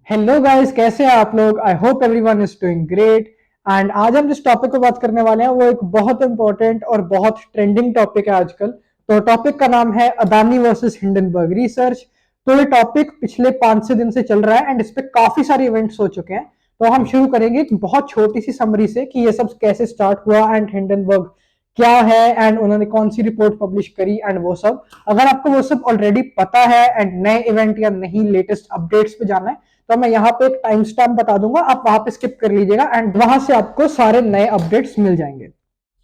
Hello guys, कैसे हैं आप लोग। I hope everyone is doing great. And आज हम जिस टॉपिक पर बात करने वाले हैं वो एक बहुत इंपॉर्टेंट और बहुत ट्रेंडिंग टॉपिक है आजकल। तो टॉपिक का नाम है अदानी वर्सेस हिंडनबर्ग रिसर्च। तो ये टॉपिक पिछले 5 से दिन से चल रहा है एंड इस पे काफी सारे इवेंट्स हो चुके हैं। तो हम शुरू करेंगे एक बहुत छोटी सी समरी से कि ये सब कैसे स्टार्ट हुआ एंड हिंडनबर्ग क्या है एंड उन्होंने कौन सी रिपोर्ट पब्लिश करी एंड वो सब। अगर आपको वो सब ऑलरेडी पता है एंड नए इवेंट या नहीं लेटेस्ट अपडेट्स पे जाना है तो मैं यहाँ पे एक टाइम स्टैम्प बता दूंगा, आप वहां पे स्किप कर लीजिएगा एंड वहां से आपको सारे नए अपडेट्स मिल जाएंगे।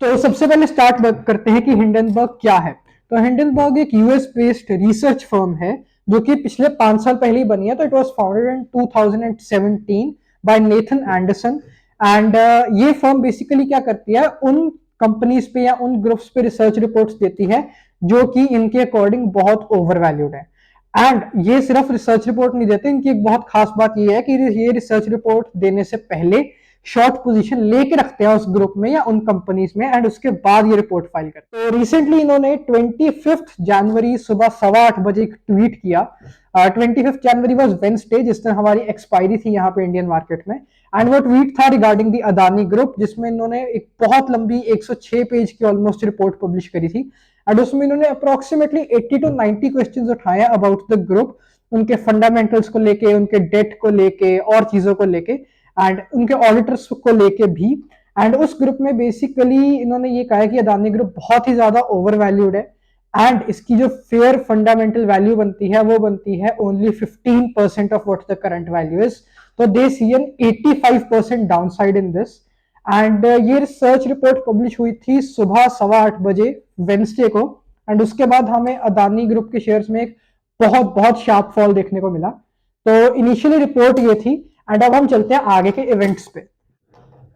तो सबसे पहले स्टार्ट करते हैं कि हिंडनबर्ग क्या है। तो हिंडनबर्ग एक यूएस बेस्ड रिसर्च फर्म है जो कि पिछले 5 साल पहले ही बनी है। तो it was founded in 2017 by Nathan Anderson. And ये फर्म बेसिकली क्या करती है, उन कंपनीज पे या उन ग्रुप्स पे रिसर्च रिपोर्ट्स देती है जो कि इनके अकॉर्डिंग बहुत ओवर वैल्यूड है। एंड ये सिर्फ रिसर्च रिपोर्ट नहीं देते, इनकी एक बहुत खास बात ये है कि ये रिसर्च रिपोर्ट देने से पहले शॉर्ट पोजीशन लेके रखते हैं उस ग्रुप में या उन कंपनीज में एंड उसके बाद ये रिपोर्ट फाइल करते हैं। तो रिसेंटली इन्होंने 25 जनवरी सुबह 8:15 एक ट्वीट किया। 25 जनवरी वॉज वेंसडे, जिस दिन हमारी एक्सपायरी थी यहाँ पे इंडियन मार्केट में। एंड वो ट्वीट था रिगार्डिंग दी अदानी ग्रुप, जिसमें इन्होंने एक बहुत लंबी 106 पेज की ऑलमोस्ट रिपोर्ट पब्लिश करी थी। एंड उसमें इन्होंने अप्रोक्सीमेटली 80 to 90 क्वेश्चंस उठाए अबाउट द ग्रुप, उनके फंडामेंटल्स को लेके, उनके डेट को लेके और चीजों को लेके एंड उनके ऑडिटर्स को लेके भी। एंड उस ग्रुप में बेसिकली इन्होंने ये कहा कि अदानी ग्रुप बहुत ही ज्यादा ओवर वैल्यूड है एंड इसकी जो फेयर फंडामेंटल वैल्यू बनती है वो बनती है only 15% of what the current value is. तो they see an 85% downside in this. And ये रिसर्च रिपोर्ट पब्लिश हुई थी सुबह 8:15 वेंसडे को। एंड उसके बाद हमें अदानी ग्रुप के शेयर्स में एक बहुत बहुत शार्प फॉल देखने को मिला। तो इनिशियली रिपोर्ट ये थी एंड अब हम चलते हैं आगे के इवेंट्स पे।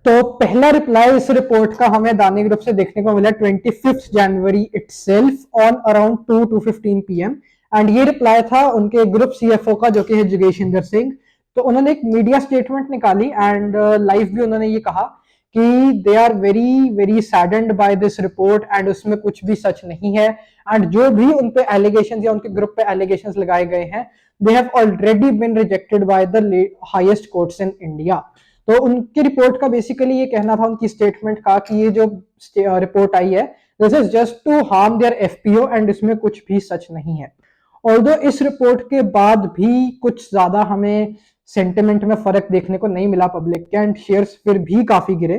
तो पहला रिप्लाई इस रिपोर्ट का हमें अदानी ग्रुप से देखने को मिला 25 जनवरी itself on around 2 to 15 PM। And ये रिप्लाई था उनके ग्रुप सीएफओ का जो कि है जोगेशिंदर सिंह। तो उन्होंने एक मीडिया स्टेटमेंट निकाली एंड लाइव भी उन्होंने ये कहा कि they are very very saddened by this report and उसमें कुछ भी सच नहीं है। एंड जो भी उन पे एलिगेशन या उनके ग्रुप पे एलिगेशन लगाए गए हैं they have already been rejected by the highest courts in India. तो उनकी रिपोर्ट का बेसिकली ये कहना था, उनकी स्टेटमेंट का, कि ये जो रिपोर्ट आई है this is just to harm their FPO and इसमें कुछ भी सच नहीं है। ऑल्दो इस रिपोर्ट के बाद भी कुछ ज्यादा हमें सेंटिमेंट में फर्क देखने को नहीं मिला पब्लिक के एंड शेयर्स फिर भी काफी गिरे।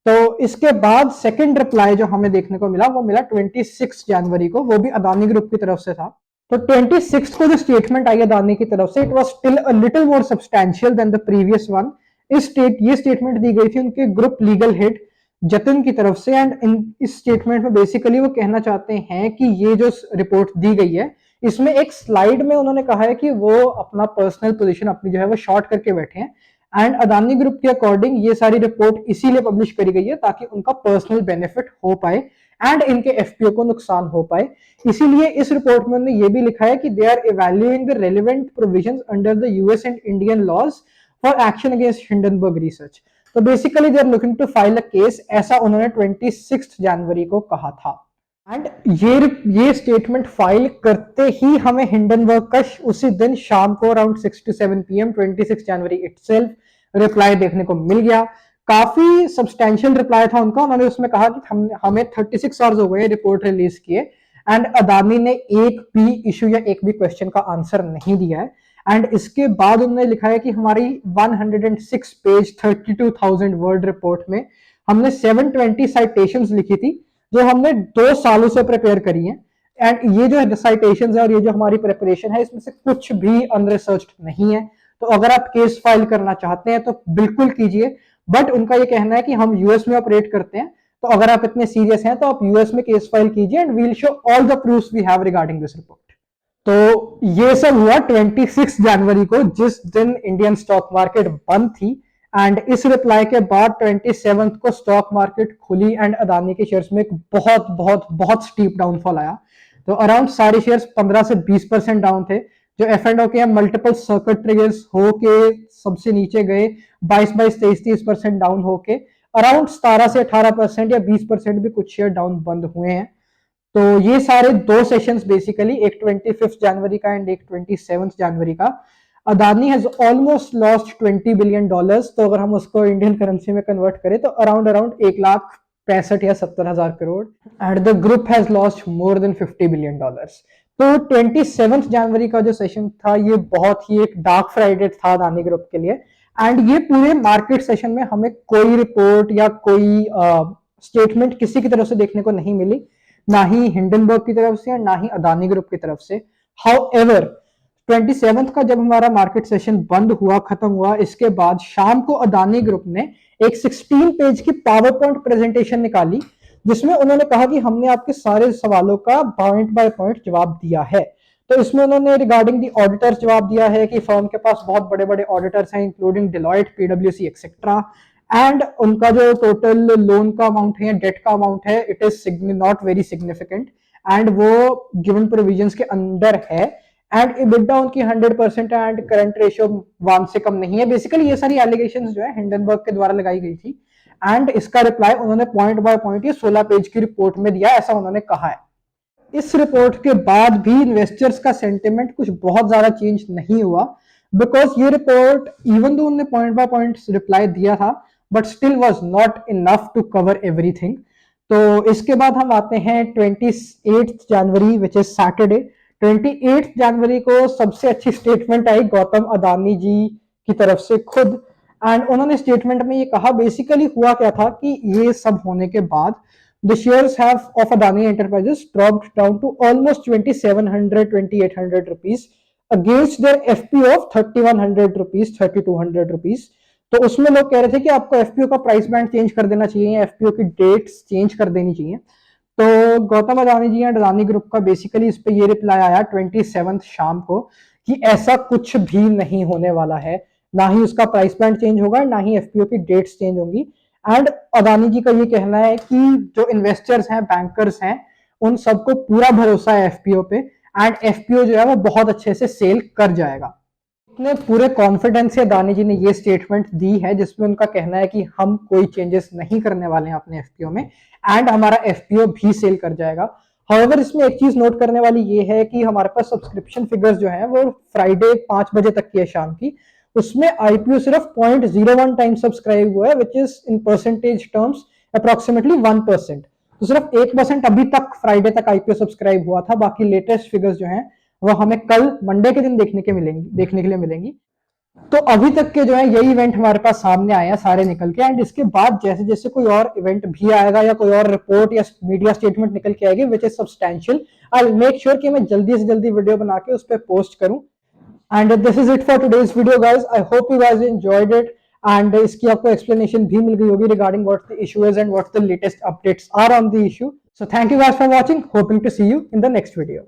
तो इसके बाद सेकंड रिप्लाई जो हमें देखने को मिला वो मिला 26 जनवरी को, वो भी अदानी ग्रुप की तरफ से था। तो 26 को जो स्टेटमेंट आई अदानी की तरफ से it was still a little more substantial than the previous one. ये स्टेटमेंट दी गई थी उनके ग्रुप लीगल हेड जतिन की तरफ से। एंड इस स्टेटमेंट में बेसिकली वो कहना चाहते हैं कि ये जो रिपोर्ट दी गई है इसमें एक स्लाइड में उन्होंने कहा है कि वो अपना पर्सनल पोजीशन अपनी जो है वो शॉर्ट करके बैठे हैं। एंड अदानी ग्रुप के अकॉर्डिंग ये सारी रिपोर्ट इसीलिए पब्लिश करी गई है ताकि उनका पर्सनल बेनिफिट हो पाए एंड इनके एफपीओ को नुकसान हो पाए। इसीलिए इस रिपोर्ट में उन्होंने ये भी लिखा है कि they are evaluating the relevant provisions under the US and Indian laws for action against Hindenburg research. तो basically they are looking to file a case, ऐसा उन्होंने 26 जनवरी को कहा था। एंड ये स्टेटमेंट फाइल करते ही हमें हिंडनबर्ग का उसी दिन शाम को around 6 to 7 PM 26 January itself reply देखने को मिल गया। काफी सब्सटैंशियल रिप्लाई था उनका। उन्होंने उसमें कहा कि हमें 36 आवर्स हो गए रिपोर्ट रिलीज किए एंड अदानी ने एक भी इशू या एक भी क्वेश्चन का आंसर नहीं दिया है। एंड इसके बाद उन्होंने लिखा है कि हमारी 106 पेज 32,000 वर्ड रिपोर्ट में हमने 720 साइटेशंस लिखी थी जो हमने 2 सालों से प्रिपेयर करी है। एंड ये जो साइटेशंस है और ये जो हमारी प्रिपरेशन है इसमें से कुछ भी अनरिसर्च्ड नहीं है। तो अगर आप केस फाइल करना चाहते हैं तो बिल्कुल कीजिए। बट उनका ये कहना है कि हम यूएस में ऑपरेट करते हैं, तो अगर आप इतने सीरियस हैं तो आप यूएस में केस फाइल कीजिए and we'll show all the proofs we have regarding this report. तो ये सब हुआ 26 जनवरी को, जिस दिन इंडियन स्टॉक मार्केट बंद थी। एंड इस रिप्लाई के बाद 27 को स्टॉक मार्केट खुली एंड अदानी के शेयर्स में एक बहुत बहुत बहुत स्टीप डाउनफॉल आया। तो अराउंड सारे शेयर्स 15 से 20% डाउन थे। जो एफ एंड ओ के मल्टीपल सर्किट ट्रिगर्स होके सबसे नीचे गए 22-23-30% डाउन होके अराउंड 17 से 18% या 20% भी कुछ शेयर डाउन बंद हुए हैं। तो ये सारे दो सेशंस बेसिकली, एक 25 जनवरी का एंड एक 27 जनवरी का, Adani has almost lost $20 billion. तो अगर हम उसको इंडियन करेंसी में कन्वर्ट करें तो अराउंड 1,65,000 या 70,000 crore. And the group has lost more than $50 billion. तो 27 जनवरी का जो सेशन था ये बहुत ही एक डार्क फ्राइडे था अदानी ग्रुप के लिए। एंड ये पूरे मार्केट सेशन में हमें कोई रिपोर्ट या कोई स्टेटमेंट किसी की तरफ से देखने को नहीं मिली, ना ही हिंडनबर्ग की तरफ से ना ही अदानी ग्रुप की तरफ से। हाउएवर 27 का जब हमारा मार्केट सेशन बंद हुआ, खत्म हुआ, इसके बाद शाम को अदानी ग्रुप ने एक 16 पेज की पावर पॉइंट प्रेजेंटेशन निकाली जिसमें उन्होंने कहा कि हमने आपके सारे सवालों का पॉइंट बाय पॉइंट जवाब दिया है। तो इसमें उन्होंने रिगार्डिंग दी ऑडिटर्स जवाब दिया है कि फर्म के पास बहुत बड़े बड़े ऑडिटर्स हैं इंक्लूडिंग डिलॉयट, पीडब्ल्यूसी एक्सेट्रा। एंड उनका जो टोटल लोन का अमाउंट है या डेट का अमाउंट है it is not very significant and वो गिवन प्रोविजंस के अंदर है। एंड EBITDA उनकी 100% है एंड करंट रेशियो 1 से कम नहीं है। बेसिकली ये सारी एलिगेशंस जो है हिंडनबर्ग के द्वारा लगाई गई थी एंड इसका रिप्लाई उन्होंने पॉइंट बाय पॉइंट ये 16 पेज की रिपोर्ट में दिया, ऐसा उन्होंने कहा है। इस रिपोर्ट के बाद भी इन्वेस्टर्स का सेंटिमेंट कुछ बहुत ज्यादा चेंज नहीं हुआ बिकॉज ये रिपोर्ट इवन दो उन्होंने पॉइंट बाय पॉइंट रिप्लाई दिया था but still was not enough to cover everything. तो इसके बाद हम आते हैं 28 जनवरी विच इज सैटरडे। 28 जनवरी को सबसे अच्छी स्टेटमेंट आई गौतम अदानी जी की तरफ से खुद। एंड उन्होंने स्टेटमेंट में ये कहा, बेसिकली हुआ क्या था कि ये सब होने के बाद the shares have of Adani Enterprises dropped down to almost 2,700-2,800 rupees against their FPO of 3,100 rupees, 3,200 rupees। तो उसमें लोग कह रहे थे कि आपको FPO का प्राइस बैंड चेंज कर देना चाहिए, FPO की डेट्स चेंज कर देनी चाहिए। तो गौतम अदानी जी एंड अदानी ग्रुप का बेसिकली इस पे ये रिप्लाई आया 27 शाम को कि ऐसा कुछ भी नहीं होने वाला है, ना ही उसका प्राइस बैंड चेंज होगा ना ही FPO की डेट्स चेंज होंगी। एंड अदानी जी का ये कहना है कि जो इन्वेस्टर्स हैं, बैंकर्स हैं, उन सबको पूरा भरोसा है FPO पे एंड FPO जो है वो बहुत अच्छे से सेल कर जाएगा। इतने पूरे कॉन्फिडेंस से अदानी जी ने ये स्टेटमेंट दी है जिसमें उनका कहना है कि हम कोई चेंजेस नहीं करने वाले हैं अपने FPO में एंड हमारा FPO भी सेल कर जाएगा। हाउएवर इसमें एक चीज नोट करने वाली ये है कि हमारे पास सब्सक्रिप्शन फिगर्स जो है वो फ्राइडे 5 बजे तक की है शाम की, उसमें IPO सिर्फ 0.01 टाइम सब्सक्राइब हुआ है which is in percentage terms approximately 1%। तो सिर्फ 1% अभी तक फ्राइडे तक IPO सब्सक्राइब हुआ था। बाकी लेटेस्ट फिगर्स जो हैं वो हमें कल मंडे के दिन देखने के लिए मिलेंगी। तो अभी तक के जो है यही इवेंट हमारे पास सामने आए हैं सारे निकल के एंड इसके बाद जैसे जैसे कोई और इवेंट भी आएगा या कोई और रिपोर्ट या मीडिया स्टेटमेंट निकल के आएगी which is substantial, I will make sure कि मैं जल्दी से जल्दी वीडियो बना के उस पर पोस्ट करूं। And this is it for today's video, guys. I hope you guys enjoyed it. And इसकी आपको explanation भी मिल गई होगी regarding what the issue is and what the latest updates are on the issue. So thank you guys for watching. Hoping to see you in the next video.